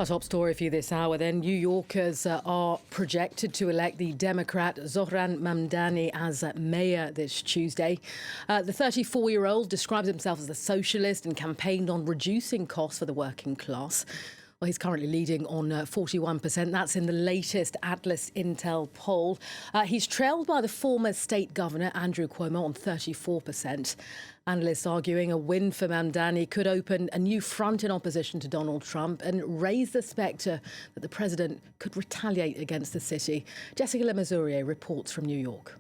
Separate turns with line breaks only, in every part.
Our top story for you this hour then. New Yorkers are projected to elect the Democrat Zohran Mamdani as mayor this Tuesday. The 34-year-old describes himself as a socialist and campaigned on reducing costs for the working class. Well, he's currently leading on 41%. That's in the latest Atlas Intel poll. He's trailed by the former state governor, Andrew Cuomo, on 34%. Analysts arguing a win for Mandani could open a new front in opposition to Donald Trump and raise the spectre that the president could retaliate against the city. Jessica Lemazurier reports from New York.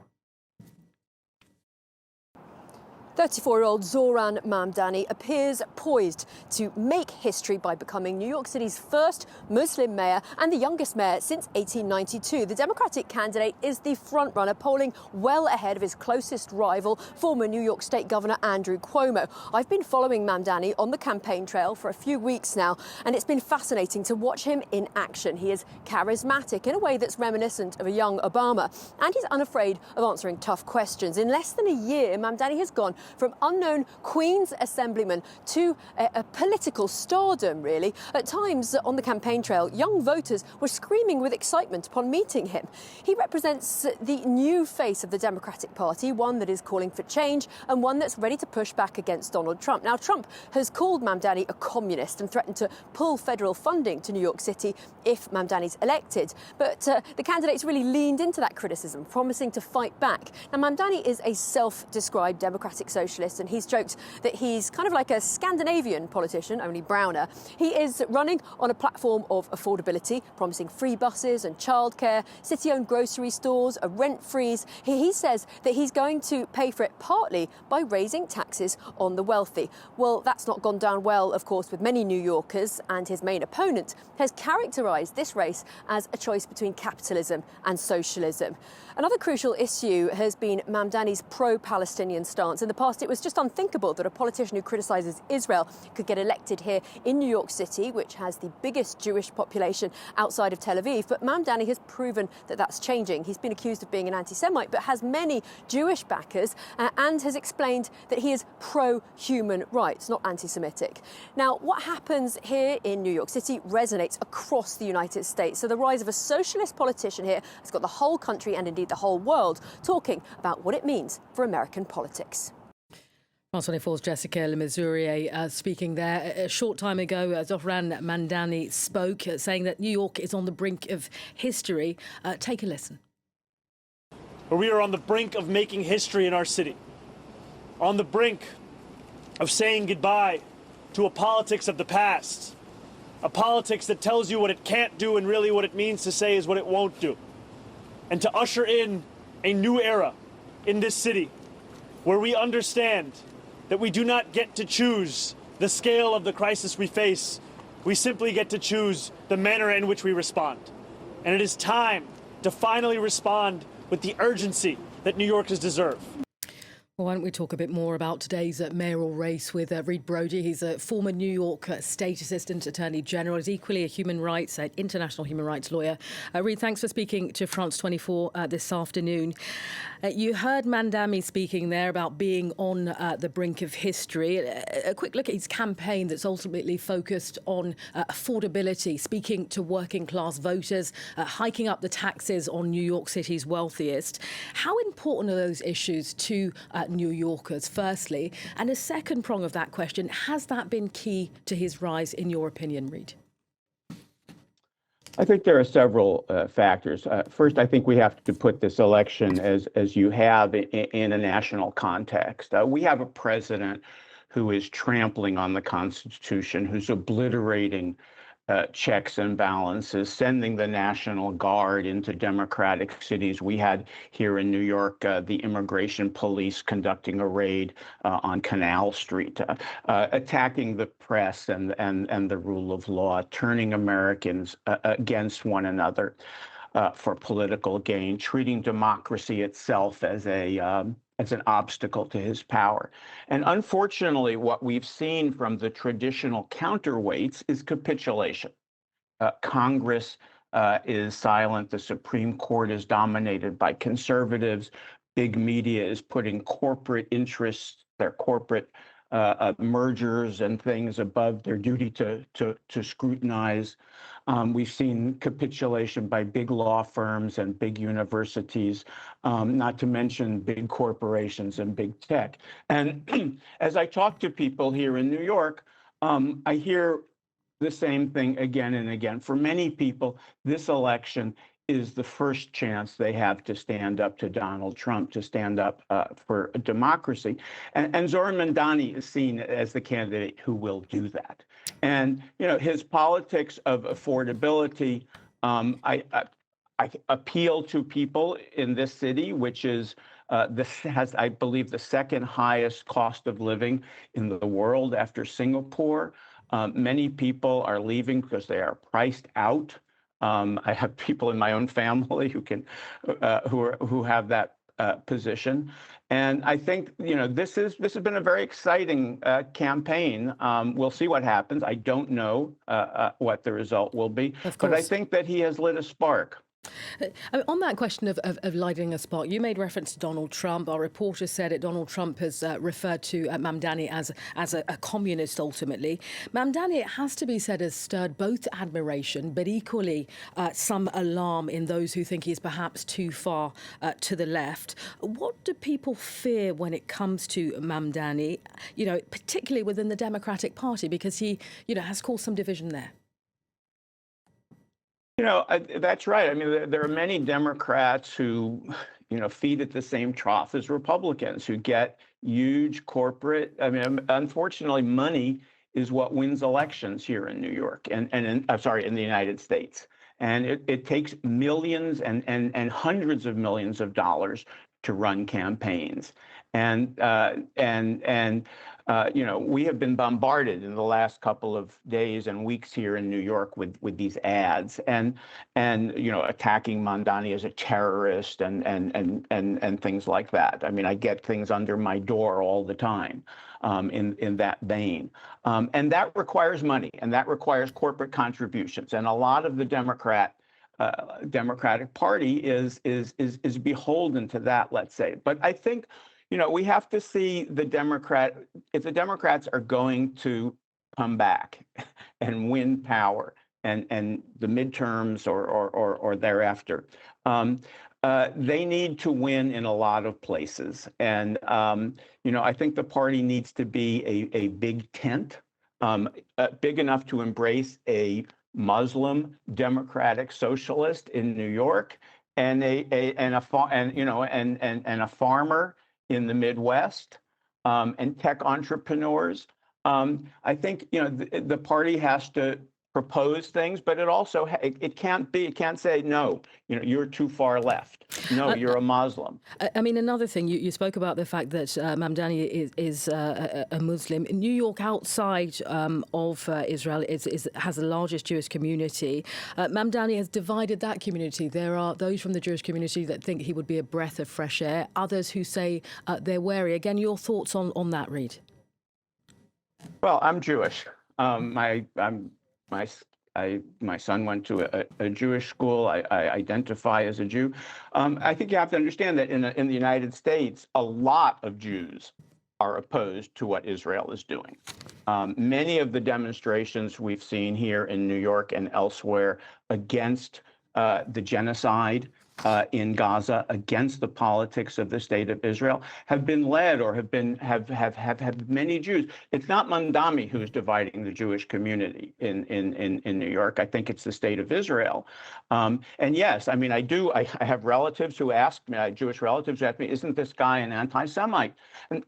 34-year-old Zohran Mamdani appears poised to make history by becoming New York City's first Muslim mayor and the youngest mayor since 1892. The Democratic candidate is the frontrunner, polling well ahead of his closest rival, former New York State Governor Andrew Cuomo. I've been following Mamdani on the campaign trail for a few weeks now, and it's been fascinating to watch him in action. He is charismatic in a way that's reminiscent of a young Obama, and he's unafraid of answering tough questions. In less than a year, Mamdani has gone from unknown Queen's Assemblyman to a political stardom, really. At times on the campaign trail, young voters were screaming with excitement upon meeting him. He represents the new face of the Democratic Party, one that is calling for change and one that's ready to push back against Donald Trump. Now, Trump has called Mamdani a communist and threatened to pull federal funding to New York City if Mamdani's elected. But the candidate's really leaned into that criticism, promising to fight back. Now, Mamdani is a self-described Democratic socialist, and he's joked that he's kind of like a Scandinavian politician, only browner. He is running on a platform of affordability, promising free buses and childcare, city-owned grocery stores, a rent freeze. He says that he's going to pay for it partly by raising taxes on the wealthy. Well, that's not gone down well, of course, with many New Yorkers, and his main opponent has characterised this race as a choice between capitalism and socialism. Another crucial issue has been Mamdani's pro-Palestinian stance. In the past, it was just unthinkable that a politician who criticises Israel could get elected here in New York City, which has the biggest Jewish population outside of Tel Aviv. But Mamdani has proven that that's changing. He's been accused of being an anti-Semite, but has many Jewish backers and has explained that he is pro-human rights, not anti-Semitic. Now, what happens here in New York City resonates across the United States. So the rise of a socialist politician here has got the whole country and indeed the whole world talking about what it means for American politics.
France 24's Jessica Lemazurier speaking there. A short time ago, Zohran Mamdani spoke, saying that New York is on the brink of history. Take a listen.
We are on the brink of making history in our city, on the brink of saying goodbye to a politics of the past, a politics that tells you what it can't do and really what it means to say is what it won't do, and to usher in a new era in this city where we understand that we do not get to choose the scale of the crisis we face. We simply get to choose the manner in which we respond. And it is time to finally respond with the urgency that New Yorkers deserve.
Well, why don't we talk a bit more about today's mayoral race with Mr Brody. He's a former New York State Assistant Attorney General. He's equally a human rights, international human rights lawyer. Reid, thanks for speaking to France 24 this afternoon. You heard Mamdani speaking there about being on the brink of history. A quick look at his campaign that's ultimately focused on affordability, speaking to working class voters, hiking up the taxes on New York City's wealthiest. How important are those issues to New Yorkers, firstly? And a second prong of that question, has that been key to his rise, in your opinion, Reid?
I think there are several factors. First, I think we have to put this election as you have in a national context. We have a president who is trampling on the Constitution, who's obliterating checks and balances, sending the National Guard into democratic cities. We had here in New York the immigration police conducting a raid on Canal Street, attacking the press and the rule of law, turning Americans against one another for political gain, treating democracy itself as an obstacle to his power. And unfortunately, what we've seen from the traditional counterweights is capitulation. Congress is silent. The Supreme Court is dominated by conservatives. Big media is putting corporate interests, their corporate mergers and things above their duty to scrutinize. We've seen capitulation by big law firms and big universities, not to mention big corporations and big tech. And as I talk to people here in New York, I hear the same thing again and again. For many people, this election is the first chance they have to stand up to Donald Trump, to stand up for democracy. And Zohran Mamdani is seen as the candidate who will do that. And his politics of affordability, I appeal to people in this city, which is has, I believe, the second highest cost of living in the world after Singapore. Many people are leaving because they are priced out. I have people in my own family who have that position, and I think this has been a very exciting campaign. We'll see what happens. I don't know what the result will be, but I think that he has lit a spark.
On that question of lighting a spark, you made reference to Donald Trump. Our reporter said that Donald Trump has referred to Mamdani as a communist, ultimately. Mamdani, it has to be said, has stirred both admiration, but equally some alarm in those who think he's perhaps too far to the left. What do people fear when it comes to Mamdani, particularly within the Democratic Party, because he, has caused some division there?
That's right. I mean, there are many Democrats who, feed at the same trough as Republicans, who get huge corporate. I mean, unfortunately, money is what wins elections here in New York and I'm sorry, in the United States. And it takes millions and hundreds of millions of dollars to run campaigns. And we have been bombarded in the last couple of days and weeks here in New York with these ads and attacking Mandani as a terrorist and things like that. I mean, I get things under my door all the time in that vein, and that requires money and that requires corporate contributions. And a lot of the Democratic Party is beholden to that, let's say. But I think we have to see if the Democrats are going to come back and win power and the midterms or thereafter. They need to win in a lot of places. And, I think the party needs to be a big tent, big enough to embrace a Muslim democratic socialist in New York and a farmer in the Midwest, and tech entrepreneurs. I think the party has to propose things, but it also it can't say no. You're too far left. No, you're a Muslim.
I mean, another thing you spoke about the fact that Mamdani is a Muslim. New York, outside of Israel, has the largest Jewish community. Mamdani has divided that community. There are those from the Jewish community that think he would be a breath of fresh air. Others who say they're wary. Again, your thoughts on that, Reed?
Well, I'm Jewish. My son went to a Jewish school. I identify as a Jew. I think you have to understand that in the United States, a lot of Jews are opposed to what Israel is doing. Many of the demonstrations we've seen here in New York and elsewhere against the genocide in Gaza, against the politics of the state of Israel, have been led or have many Jews. It's not Mandani who's dividing the Jewish community in New York. I think it's the state of Israel. And yes, I mean, I have relatives who ask me, Jewish relatives who ask me, isn't this guy an anti-Semite? And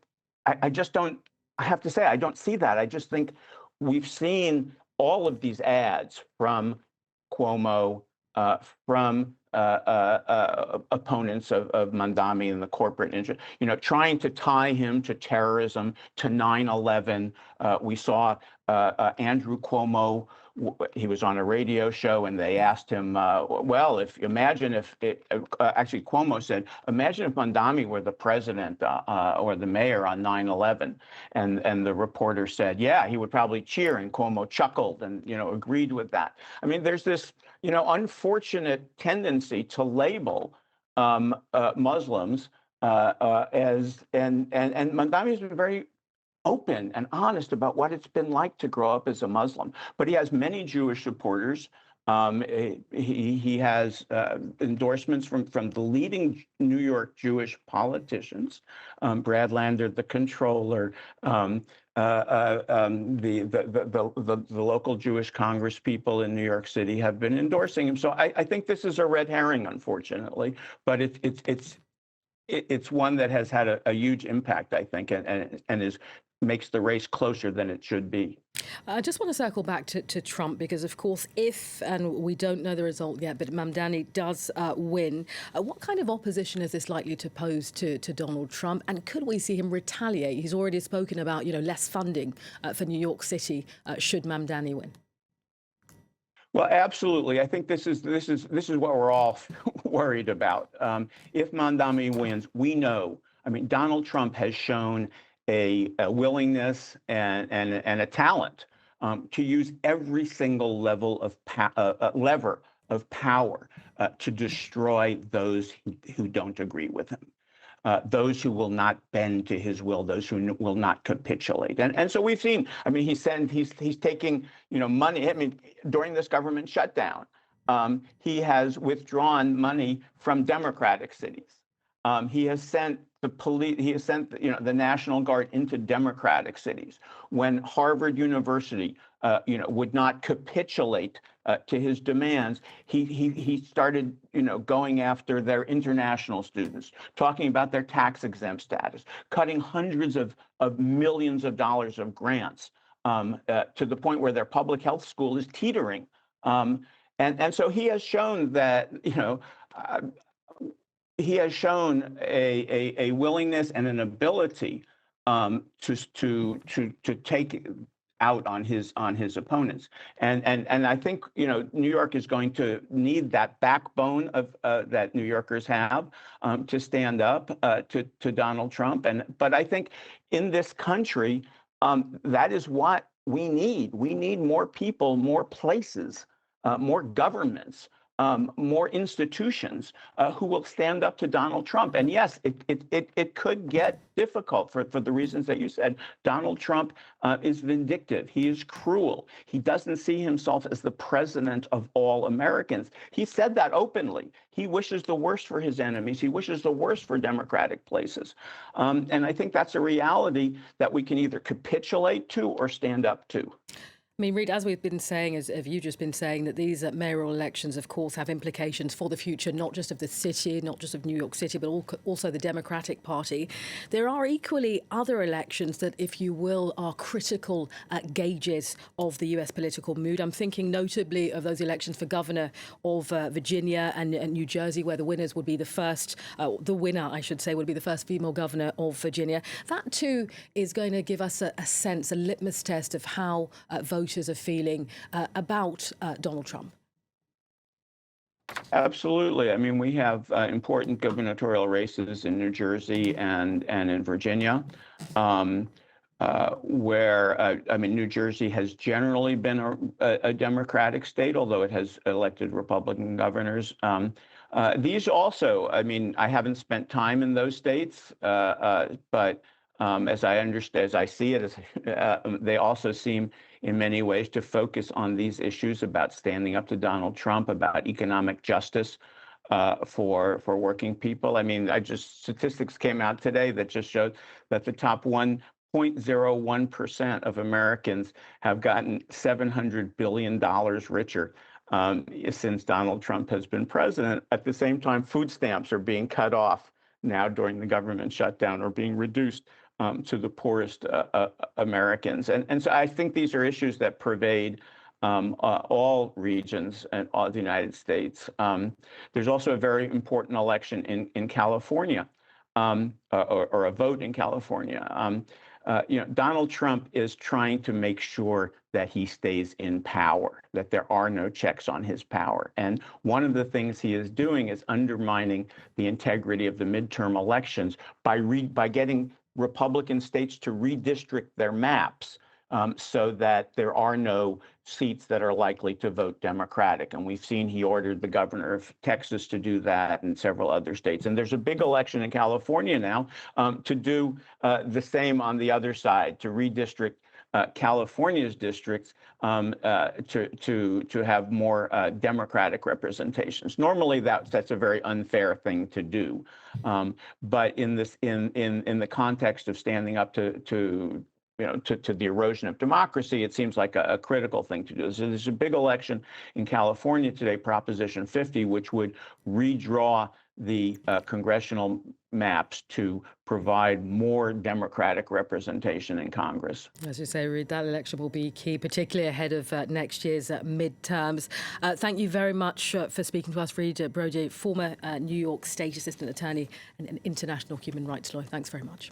I just don't, I have to say, I don't see that. I just think we've seen all of these ads from Cuomo, from opponents of Mandani and the corporate interest, trying to tie him to terrorism, to 9/11. We saw Andrew Cuomo. He was on a radio show, and they asked him, "Well, actually Cuomo said, imagine if Mandani were the president or the mayor on 9/11," and the reporter said, "Yeah, he would probably cheer," and Cuomo chuckled and agreed with that. I mean, there's this unfortunate tendency to label Muslims as and Mandani has been very open and honest about what it's been like to grow up as a Muslim. But he has many Jewish supporters. He has endorsements from the leading New York Jewish politicians, Brad Lander, the controller, the local Jewish Congress people in New York City have been endorsing him. So I think this is a red herring, unfortunately, but it's one that has had a huge impact, I think, and makes the race closer than it should be.
I just want to circle back to Trump because, of course, and we don't know the result yet, but Mamdani does win, what kind of opposition is this likely to pose to Donald Trump? And could we see him retaliate? He's already spoken about, less funding for New York City should Mamdani win.
Well, absolutely. I think this is what we're all worried about. If Mamdani wins, we know. I mean, Donald Trump has shown a willingness and a talent to use every single level of lever of power to destroy those who don't agree with him. Those who will not bend to his will, those who will not capitulate, and so we've seen. I mean, he's taking money. I mean, during this government shutdown, he has withdrawn money from Democratic cities. He has sent the police. He has sent the National Guard into Democratic cities. When Harvard University would not capitulate to his demands, he started going after their international students, talking about their tax exempt status, cutting hundreds of millions of dollars of grants to the point where their public health school is teetering. And so he has shown that he has shown a willingness and an ability to take out on his opponents, and I think New York is going to need that backbone of that New Yorkers have to stand up to Donald Trump. But I think in this country, that is what we need. We need more people, more places, more governments, more institutions who will stand up to Donald Trump. And yes, it could get difficult for the reasons that you said. Donald Trump is vindictive. He is cruel. He doesn't see himself as the president of all Americans. He said that openly. He wishes the worst for his enemies. He wishes the worst for democratic places. And I think that's a reality that we can either capitulate to or stand up to.
I mean, Reid, as we've been saying, as you've just been saying, that these mayoral elections, of course, have implications for the future, not just of the city, not just of New York City, but also the Democratic Party. There are equally other elections that, if you will, are critical gauges of the US political mood. I'm thinking notably of those elections for governor of Virginia and New Jersey, where the winners would be the first, the winner, I should say, would be the first female governor of Virginia. That, too, is going to give us a sense, a litmus test of how voters are feeling about Donald Trump.
Absolutely. I mean, we have important gubernatorial races in New Jersey and in Virginia, where, I mean, New Jersey has generally been a Democratic state, although it has elected Republican governors. These also, I mean, I haven't spent time in those states, but as I understand, as I see it, they also seem in many ways to focus on these issues about standing up to Donald Trump, about economic justice for working people. I mean, statistics came out today that just showed that the top 1.01% of Americans have gotten $700 billion richer since Donald Trump has been president. At the same time, food stamps are being cut off now during the government shutdown, or being reduced to the poorest Americans. And so I think these are issues that pervade all regions and all the United States. There's also a very important election in California, or a vote in California. Donald Trump is trying to make sure that he stays in power, that there are no checks on his power. And one of the things he is doing is undermining the integrity of the midterm elections by getting Republican states to redistrict their maps so that there are no seats that are likely to vote Democratic. And we've seen he ordered the governor of Texas to do that and several other states. And there's a big election in California now to do the same on the other side, to redistrict California's districts to have more Democratic representations. Normally, that's a very unfair thing to do, but in the context of standing up to the erosion of democracy, it seems like a critical thing to do. So there's a big election in California today, Proposition 50, which would redraw the congressional maps to provide more Democratic representation in Congress.
As you say, Reid, that election will be key, particularly ahead of next year's midterms. Thank you very much for speaking to us, Reid Brody, former New York State Assistant Attorney and an international human rights lawyer. Thanks very much.